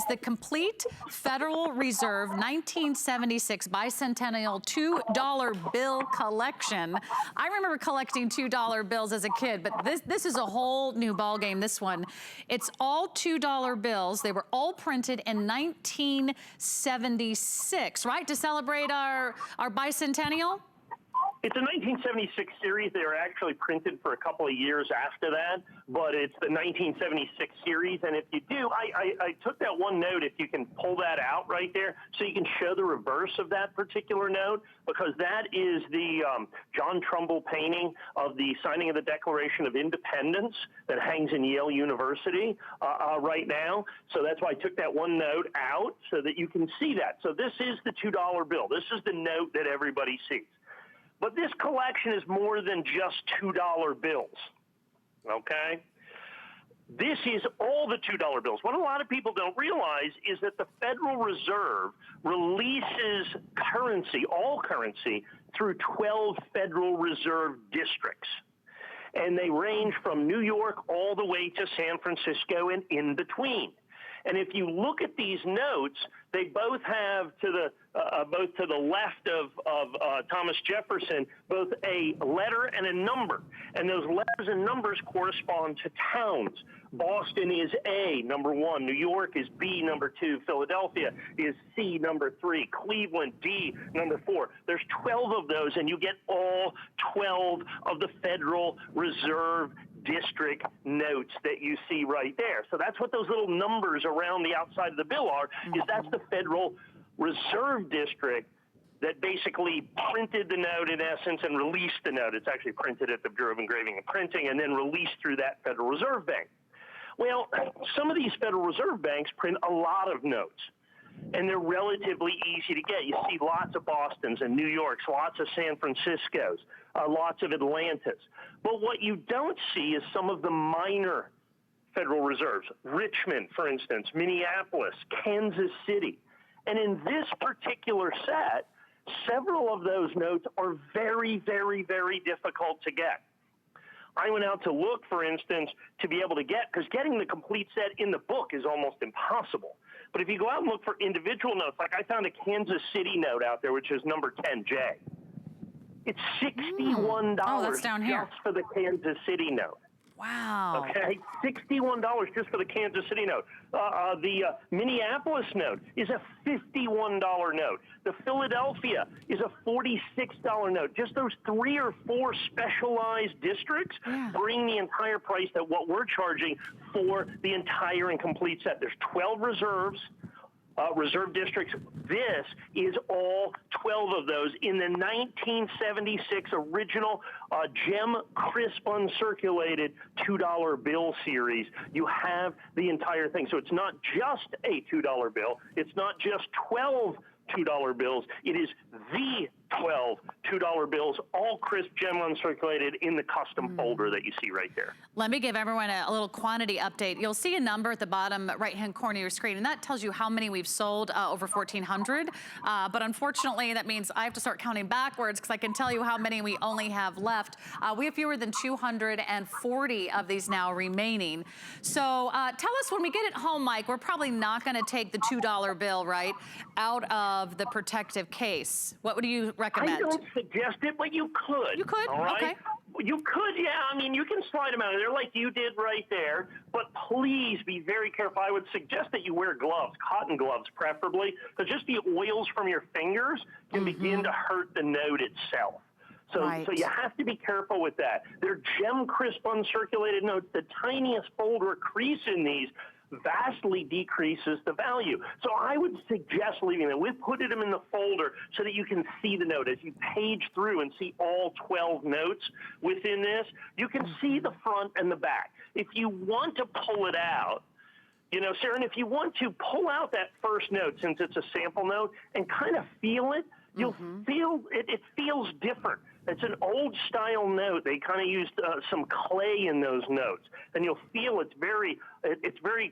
The complete Federal Reserve 1976 Bicentennial $2 bill collection. I remember collecting $2 bills as a kid, but this is a whole new ballgame, this one. It's all $2 bills. They were all printed in 1976, right? To celebrate our bicentennial? It's a 1976 series. They were actually printed for a couple of years after that, but it's the 1976 series. And if you do, I took that one note, if you can pull that out right there, so you can show the reverse of that particular note, because that is the John Trumbull painting of the signing of the Declaration of Independence that hangs in Yale University right now. So that's why I took that one note out, so that you can see that. So this is the $2 bill. This is the note that everybody sees. But this collection is more than just $2 bills, okay? This is all the $2 bills. What a lot of people don't realize is that the Federal Reserve releases currency, all currency, through 12 Federal Reserve districts. And they range from New York all the way to San Francisco and in between. And if you look at these notes, they both have both to the left of Thomas Jefferson, both a letter and a number. And those letters and numbers correspond to towns. Boston is A, number 1. New York is B, number 2. Philadelphia is C, number 3. Cleveland, D, number 4. There's 12 of those, and you get all 12 of the Federal Reserve District notes that you see right there. So that's what those little numbers around the outside of the bill are, is that's the Federal Reserve District that basically printed the note, in essence, and released the note. It's actually printed at the Bureau of Engraving and Printing and then released through that Federal Reserve Bank. Well, some of these Federal Reserve banks print a lot of notes, and they're relatively easy to get. You see lots of Bostons and New Yorks, lots of San Franciscos, lots of Atlantas. But what you don't see is some of the minor Federal Reserves. Richmond, for instance, Minneapolis, Kansas City. And in this particular set, several of those notes are very, very, very difficult to get. I went out to look, for instance, to be able to get, because getting the complete set in the book is almost impossible. But if you go out and look for individual notes, like I found a Kansas City note out there, which is number 10J. It's $61 that's down here. just for the Kansas City note. Wow. Okay, $61 just for the Kansas City note. The Minneapolis note is a $51 note. The Philadelphia is a $46 note. Just those 3 or 4 specialized districts bring the entire price that what we're charging for the entire and complete set. There's 12 reserves. Reserve districts. This is all 12 of those in the 1976 original gem crisp uncirculated $2 bill series. You have the entire thing. So it's not just a $2 bill. It's not just 12 $2 bills. It is the 12 $2 bills, all crisp gem uncirculated in the custom folder that you see right there. Let me give everyone a little quantity update. You'll see a number at the bottom right-hand corner of your screen, and that tells you how many we've sold, over 1,400. But unfortunately, that means I have to start counting backwards, because I can tell you how many we only have left. We have fewer than 240 of these now remaining. So tell us, when we get it home, Mike, we're probably not going to take the $2 bill, right, out of the protective case. What would you recommend? I don't suggest it, but you could. You could? All right? Okay. You could, yeah. I mean, you can slide them out of there like you did right there, but please be very careful. I would suggest that you wear gloves, cotton gloves preferably, because just the oils from your fingers can begin to hurt the note itself. So you have to be careful with that. They're gem crisp uncirculated notes. The tiniest fold or crease in these vastly decreases the value. So I would suggest leaving them. We've put them in the folder so that you can see the note. As you page through and see all 12 notes within this, you can see the front and the back. If you want to pull it out, you know, Sarah, and if you want to pull out that first note, since it's a sample note, and kind of feel it, you'll feel it feels different. It's an old style note. They kind of used some clay in those notes, and you'll feel it's very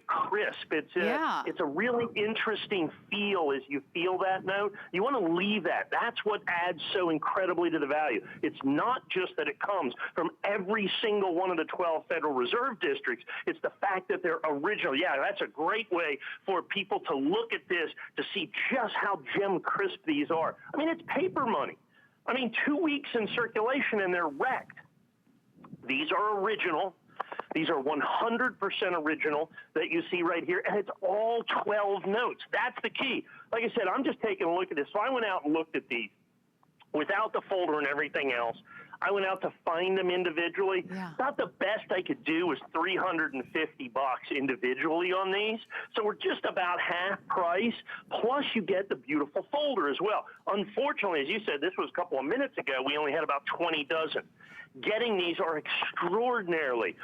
crisp. It's a really interesting feel as you feel that note. You want to leave that. That's what adds so incredibly to the value. It's not just that it comes from every single one of the 12 Federal Reserve districts. It's the fact that they're original. Yeah, that's a great way for people to look at this to see just how gem crisp these are. I mean, it's paper money. I mean, 2 weeks in circulation and they're wrecked. These are original. These are 100% original that you see right here, and it's all 12 notes. That's the key. Like I said, I'm just taking a look at this. So I went out and looked at these without the folder and everything else. I went out to find them individually. Yeah. About the best I could do was $350 individually on these. So we're just about half price, plus you get the beautiful folder as well. Unfortunately, as you said, this was a couple of minutes ago, we only had about 20 dozen. Getting these are extraordinarily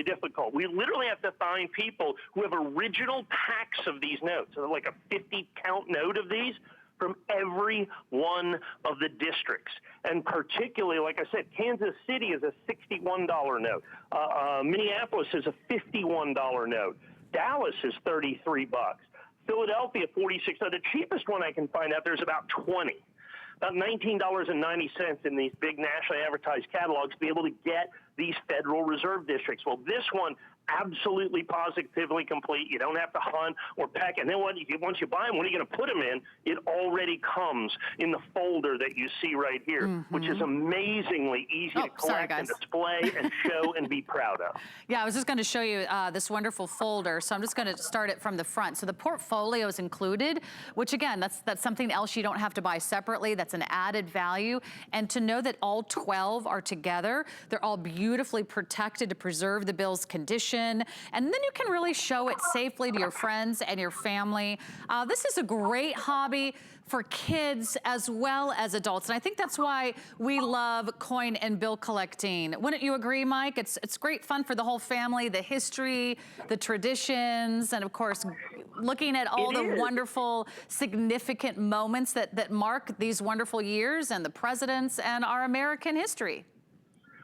difficult. We literally have to find people who have original packs of these notes, so like a 50-count note of these, from every one of the districts. And particularly, like I said, Kansas City is a $61 note. Minneapolis is a $51 note. Dallas is $33. Philadelphia, $46. The cheapest one I can find out there is about $20. About $19.90 in these big nationally advertised catalogs to be able to get these Federal Reserve districts. Well, this one, absolutely positively complete. You don't have to hunt or peck. And then once you buy them, what are you going to put them in? It already comes in the folder that you see right here, which is amazingly easy to collect and display and show and be proud of. Yeah, I was just going to show you this wonderful folder. So I'm just going to start it from the front. So the portfolio is included, which again, that's something else you don't have to buy separately. That's an added value. And to know that all 12 are together, they're all beautifully protected to preserve the bill's condition. And then you can really show it safely to your friends and your family. This is a great hobby for kids as well as adults. And I think that's why we love coin and bill collecting. Wouldn't you agree, Mike? It's great fun for the whole family, the history, the traditions, and of course, looking at all the wonderful, significant moments that mark these wonderful years and the presidents and our American history.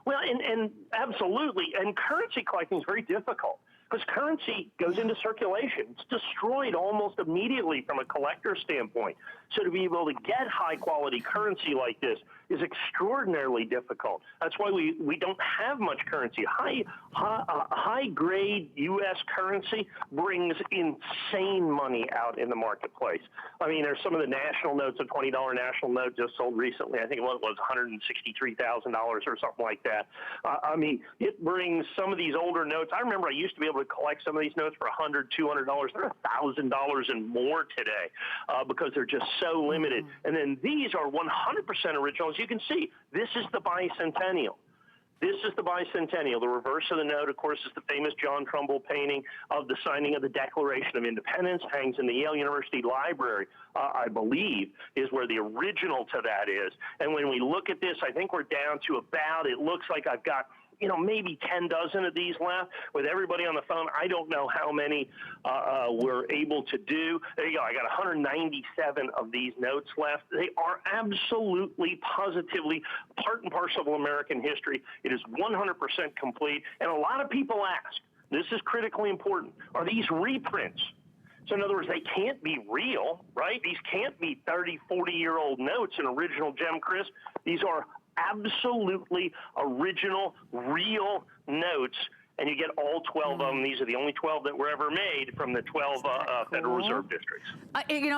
Well, and absolutely. And currency collecting is very difficult because currency goes into circulation. It's destroyed almost immediately from a collector standpoint. So to be able to get high quality currency like this is extraordinarily difficult. That's why we don't have much currency. High grade U.S. currency brings insane money out in the marketplace. I mean, there's some of the national notes, a $20 national note just sold recently. I think it was $163,000 or something like that. I mean, it brings some of these older notes. I remember I used to be able to collect some of these notes for $100, $200. They're $1,000 and more today because they're just so limited. And then these are 100% original. As you can see, this is the Bicentennial. This is the Bicentennial. The reverse of the note, of course, is the famous John Trumbull painting of the signing of the Declaration of Independence, hangs in the Yale University Library, I believe, is where the original to that is. And when we look at this, I think we're down to about, it looks like I've got, maybe 10 dozen of these left. With everybody on the phone, I don't know how many we're able to do. There you go. I got 197 of these notes left. They are absolutely, positively part and parcel of American history. It is 100% complete. And a lot of people ask, this is critically important, are these reprints? So in other words, they can't be real, right? These can't be 30, 40-year-old notes in original gem crisp. These are absolutely original, real notes, and you get all 12 of them. These are the only 12 that were ever made from the 12 Federal Reserve districts.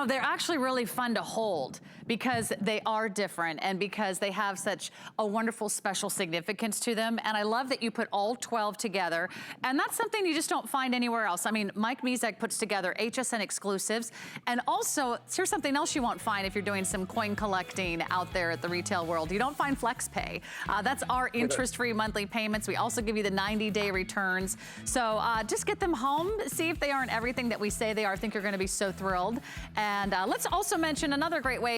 They're actually really fun to hold because they are different and because they have such a wonderful special significance to them. And I love that you put all 12 together. And that's something you just don't find anywhere else. I mean, Mike Mezek puts together HSN exclusives. And also, here's something else you won't find if you're doing some coin collecting out there at the retail world. You don't find FlexPay. That's our interest-free monthly payments. We also give you the 90-day returns. So just get them home, see if they aren't everything that we say they are. I think you're going to be so thrilled. And let's also mention another great way